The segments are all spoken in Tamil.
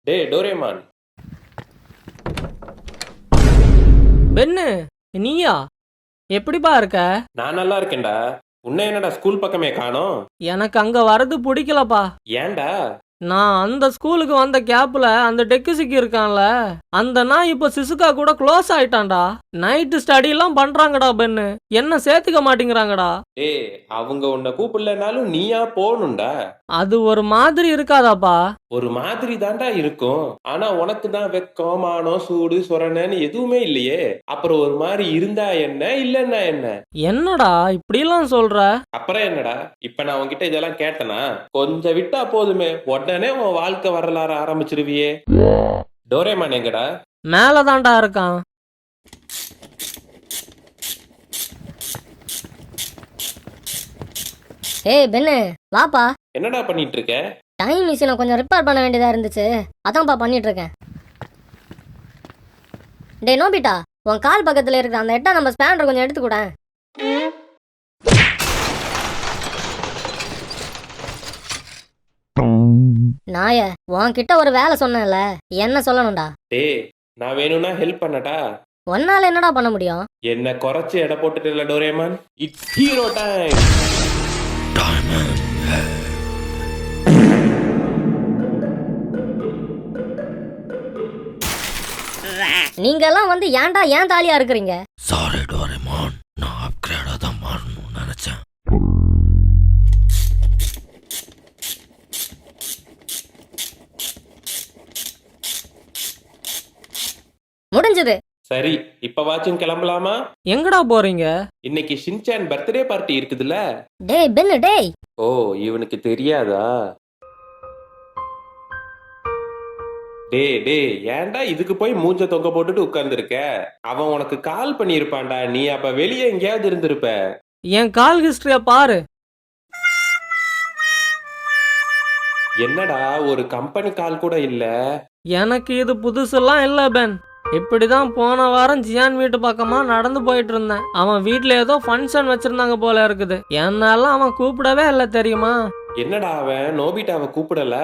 டேய் டோரேமான். பென்னு, நீயா? எப்படிப்பா இருக்க? நான் நல்லா இருக்கேன்டா. உன்னை என்னடா ஸ்கூல் பக்கமே காணோம்? எனக்கு அங்க வரது பிடிக்கலப்பா. ஏன்டா? நான் அந்த ஸ்கூலுக்கு வந்த கேப்ல அந்த டெக்குசிக்கு இருக்கான்ல, அந்த நான் இப்போ சிசுகா கூட க்ளோஸ் ஆயிட்டான்டா. நைட்டு ஸ்டடி எல்லாம் பண்றாங்கடா பென்னு, என்ன சேர்த்துக்க மாட்டேங்கிறாங்கடா. டேய், அவங்க உன்னை கூப்பிடலனாலும் நீயா போகணும்டா. அது ஒரு மாதிரி இருக்காதாப்பா? ஒரு மாதிரி தாண்டா இருக்கும். ஆனா உனக்கு தான் வெக்கம், மானம், சூடு, சொரணன்னு எதுவுமே இல்லையே. அப்புறம் ஒரு மாதிரி இருந்தா என்ன, இல்லன்னா என்ன? என்னடா இப்படிலாம் சொல்ற? அப்புறம் என்னடா? இப்ப நான் உன்கிட்ட இதெல்லாம் கேட்டனா? கொஞ்சம் விட்டா போதுமே, உடனே உன் வாழ்க்கை வரலாறு ஆரம்பிச்சிருவியே. டோரேமான் எங்கடா? மேலதான்டா இருக்கான். ஏய் பென்னு, வாப்பா. என்னடா பண்ணிட்டு இருக்க? டைம் மிஷினை கொஞ்சம் ரிப்பேர் பண்ண வேண்டியதா இருந்துச்சு, அதான்ப்பா பண்ணிட்டு இருக்கேன். டேய் நோபிட்டா, உன் கால் பக்கத்துல இருக்கிற அந்த 8 நம்பர் ஸ்பேனர் கொஞ்சம் எடுத்துக்கூட. நாய, உன்கிட்ட ஒரு வேலை சொன்னேன்ல, என்ன சொல்லணும்டா? டேய், நான் வேணும்னா ஹெல்ப் பண்ணட்டா? ஒன்னால என்னடா பண்ண முடியும்? என்ன குறைச்சு எடை போட்டுட்டு டோரேமான். It's hero time. நீங்க எல்லாம் வந்து ஏன்டா ஏன் தாலியா இருக்கிறீங்க? சாரி டோரேமான், நான் அப்கிரேடா தான் மாறணும்னு நினைச்சேன். முடிஞ்சது. சரி, இப்ப வாச்சும் கிளம்பலாமா? எங்கடா போறீங்க? இன்னைக்கு ஷின்சான் பர்த்டே பார்ட்டி இருக்குதுல்ல. டேய் பென்னு, டேய். ஓ, இவனுக்கு தெரியாதா? டேய் டேய், ஏன்டா இதுக்கு போய் மூஞ்ச தொங்க போட்டுட்டு உட்கார்ந்துருக்க? அவன் உனக்கு கால் பண்ணியிருப்பான்டா, நீ அப்ப வெளியே எங்கேயாவது இருந்திருப்ப. என் கால் ஹிஸ்டரிய பாரு. என்னடா, ஒரு கம்பெனி கால் கூட இல்ல? எனக்கு இது புதுசெல்லாம் இல்ல பென். இப்படிதான் போன வாரம் ஜியான் வீட்டு பக்கமா நடந்து போயிட்டு இருந்தேன். அவன் வீட்டுல ஏதோ ஃபங்க்ஷன் வச்சிருந்தாங்க போல இருக்குது. என்னால அவன் கூப்பிடவே இல்லை தெரியுமா? என்னடா, அவன் நோபிட்டாவை கூப்பிடல?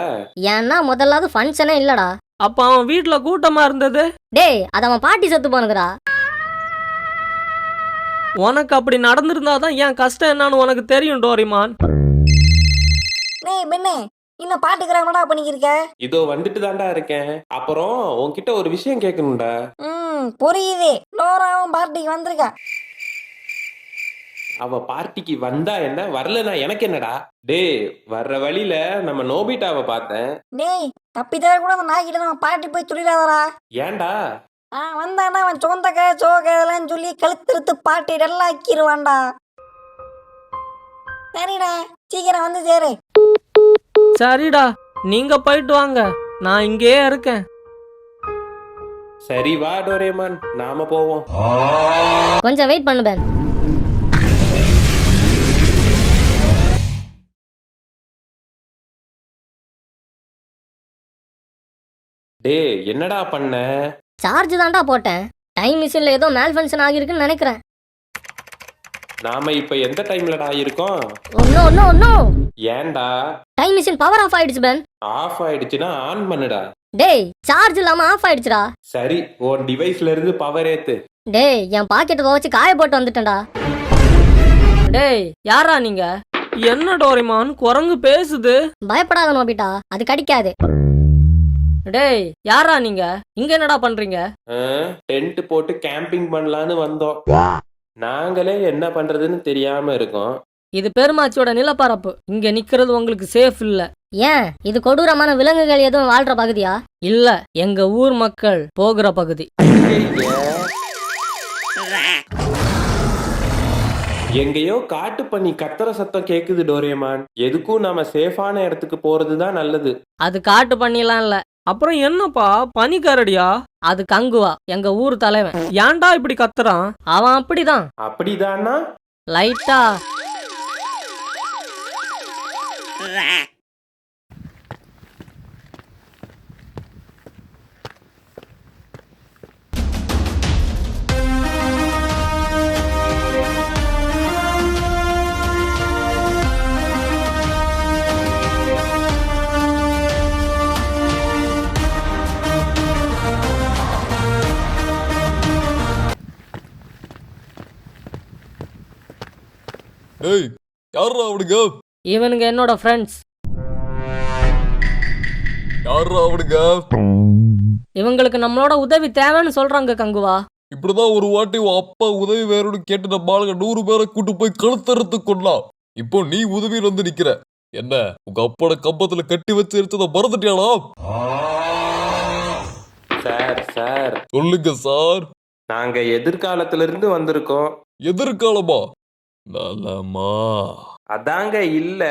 ஏன்னா முதல்ல அது ஃபங்க்ஷனே இல்லடா. அப்ப அவன் வீட்டுல கூட்டமா இருந்தது. டேய், அது அவன் பாட்டி செத்து போனதுடா. உனக்கு அப்படி நடந்திருந்தாதான் என் கஷ்டம் என்னன்னு உனக்கு தெரியும் டோரிமான். டேய் பெண்ணே, இன்னும் பாட்டுக்கிறவனடா பண்ணிக்கிருக்க? இதோ வந்துட்டு தாண்டா இருக்கேன். அப்புறம் உன்கிட்ட ஒரு விஷயம் கேட்கணும்டா. புரியுது. டோராவும் பார்ட்டிக்கு வந்திருக்கா. அவ பார்ட்டிக்கு வந்தா என்ன, வரலனா எனக்கு என்னடா? டேய், வர்ற வழியில நம்ம நோபிட்டாவை பார்த்தேன். டேய், தப்பி தவிர கூட அந்த நாய்கிட்ட நம்ம பாட்டி போய் சொல்லிடாதடா. ஏன்டா? வந்தானா அவன் சொந்தக்க சோக இதெல்லாம் சொல்லி கழுத்திருத்து பாட்டி எல்லாம் ஆக்கிடுவான்டா. சரிடா, சீக்கிரம் வந்து சேரு. சரிடா, நீங்க போயிட்டு வாங்க, நான் இங்கேயே இருக்கேன். சரி வா டோரேமான், நாம போவோம். கொஞ்சம் வெயிட் பண்ணு பென். டேய், என்னடா பண்ண? சார்ஜ் தான்டா போட்டேன். டைம் மிஷின்ல ஏதோ மேல் ஃபங்க்ஷன் ஆகிருக்குன்னு நினைக்கிறேன். நாம இப்ப எந்த டைம்லடா இருக்கோம்? ஒன்னும் ஏன்டா? டைம் மிஷின் பவர் ஆஃப் ஆயிடுச்சு பென். ஆஃப் ஆயிடுச்சுன்னா ஆன் பண்ணுடா. டேய், சார்ஜ் இல்லாம ஆஃப் ஆயிடுச்சுடா. சரி, உன் டிவைஸ்ல இருந்து பவர் ஏத்து. டேய், என் பாக்கெட் துவச்சு காய போட்டு வந்துட்டேன்டா. டேய், யாரா நீங்க? என்ன டோரிமான், குரங்கு பேசுது? பயப்படாத நோபிட்டா, அது கடிக்காது. டேய், யாரா நீங்க? இங்க என்னடா பண்றீங்க? டென்ட் போட்டு கேம்பிங் பண்ணலான்னு வந்தோம். நாங்களே என்ன பண்றதுன்னு தெரியாம இருக்கோம். இது பெருமாச்சியோட நிலப்பரப்பு. இங்க நிக்கிறது உங்களுக்கு சேஃப் இல்ல. ஏன், இது கொடூரமான விலங்குகள் எதுவும் வாழ்ற பகுதியா? இல்ல, எங்க ஊர் மக்கள் போகிற பகுதி. எங்கேயோ காட்டு பண்ணி கத்துற சத்தம் கேக்குது டோரேமான். எதுக்கும் நாம சேஃபான இடத்துக்கு போறதுதான் நல்லது. அது காட்டு பண்ணிலாம் இல்ல. அப்புறம் என்னப்பா, பனிக்கரடியா? அது கங்குவா, எங்க ஊர் தலைவன். ஏன்டா இப்படி கத்துறான்? அவன் அப்படிதான். அப்படிதானா? லைட்டா. யாரா அவனுங்க? இவனுங்க என்னோட ஃப்ரெண்ட்ஸ். யாரா அவனுங்க? இவங்களுக்கு நம்மளோட உதவி தேவைன்னு சொல்றாங்க கங்குவா. இப்படிதான் ஒரு வாட்டி உன் அப்பா உதவி வேணும்னு கேட்டு நம்ம ஆளுங்க 100 பேரை கூட்டு போய் கழுத்தறுத்து கொள்ளலாம். இப்போ நீ உதவியில் வந்து நிக்கிற. என்ன உங்க அப்போட கம்பத்துல கட்டி வச்சு எடுத்ததை மறந்துட்டியாளா? சார் சார், சொல்லுங்க சார். நாங்க எதிர்காலத்துல இருந்து வந்திருக்கோம். எதிர்காலமா? நலமா? அதாங்க இல்ல,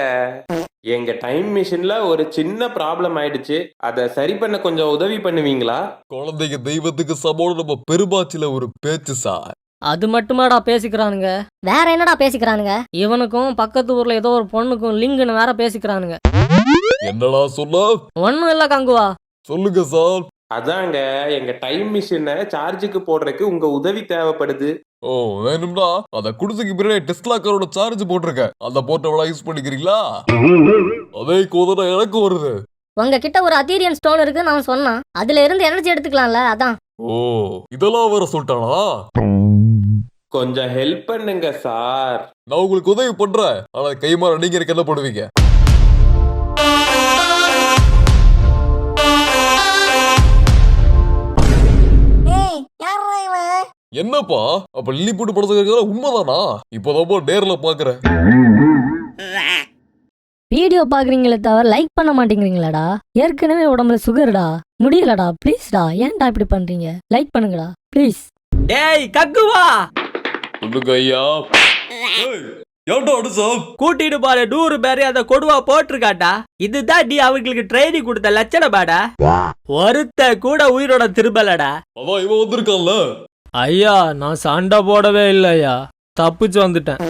எங்க டைம் மிஷின்ல ஒரு சின்ன ப்ராப்ளம் ஆயிடுச்சு. அதை சரி பண்ண கொஞ்சம் உதவி பண்ணுவீங்களா? குழந்தைங்க தெய்வத்துக்கு சமோன்னு நம்ம பெருமாச்சில ஒரு பேச்சு சார். அது மட்டுமாடா பேசிக்கிறானுங்க? வேற என்னடா பேசிக்கிறானுங்க? இவனுக்கும் பக்கத்து ஊர்ல ஏதோ ஒரு பொண்ணுக்கும் லிங்குன்னு வேற பேசிக்கிறானுங்க. என்னடா சொல்ல? ஒன்னும் இல்ல கங்குவா. சொல்லுங்க சார். அதாங்க, எங்க டைம் மிஷினை சார்ஜுக்கு போடுறதுக்கு உங்க உதவி தேவைப்படுது. ஓ, வேணும்னா அத குடிசைக்கு பின்னாடி டெஸ்லா காரோட சார்ஜ் போட்டிருக்கேன். அந்த போட்டவளா யூஸ் பண்ணிக்கிறீங்களா? அதே கோதனை எனக்கு வருது. உங்ககிட்ட ஒரு அதீரியன் ஸ்டோன் இருக்குன்னு அவன் சொன்னான். அதுல இருந்து எனர்ஜி எடுத்துக்கலாம்ல, அதான். ஓ, இதெல்லாம் வேற சொல்லிட்டானா? கொஞ்சம் ஹெல்ப் பண்ணுங்க சார். நான் உங்களுக்கு உதவி பண்றேன். ஆனா கைமாற நீங்க எனக்கு என்ன பண்ணுவீங்க? ஏய் யாரா இவன்? என்னப்பா அப்ப லில்லி போட்டு படத்துக்கு உண்மைதானா? இப்போதான் நேர்ல பாக்குறேன். வீடியோ பாக்குறீங்களே தவிர லைக் பண்ண மாட்டேங்கிறீங்களாடா? ஏற்கனவே உடம்புல சுகர்டா. முடியலடா, ப்ளீஸ்டா. ஏன்டா இப்படி பண்றீங்க? லைக் பண்ணுங்கடா ப்ளீஸ். டேய் கங்குவா, சொல்லுங்க ஐயா. ஏன்டா அடிச்சா? கூட்டிட்டு போற 100 பேரை அந்த கொடுவா போட்டிருக்காட்டா. இதுதான் நீ அவங்களுக்கு ட்ரைனிங் கொடுத்த லட்சணமாடா. ஒருத்த கூட உயிரோட திரும்பலடா. அதான் இவன் வந்திருக்கான்ல. ஐயா, நான் சண்டை போடவே இல்லையா, தப்பிச்சு வந்துட்டேன்.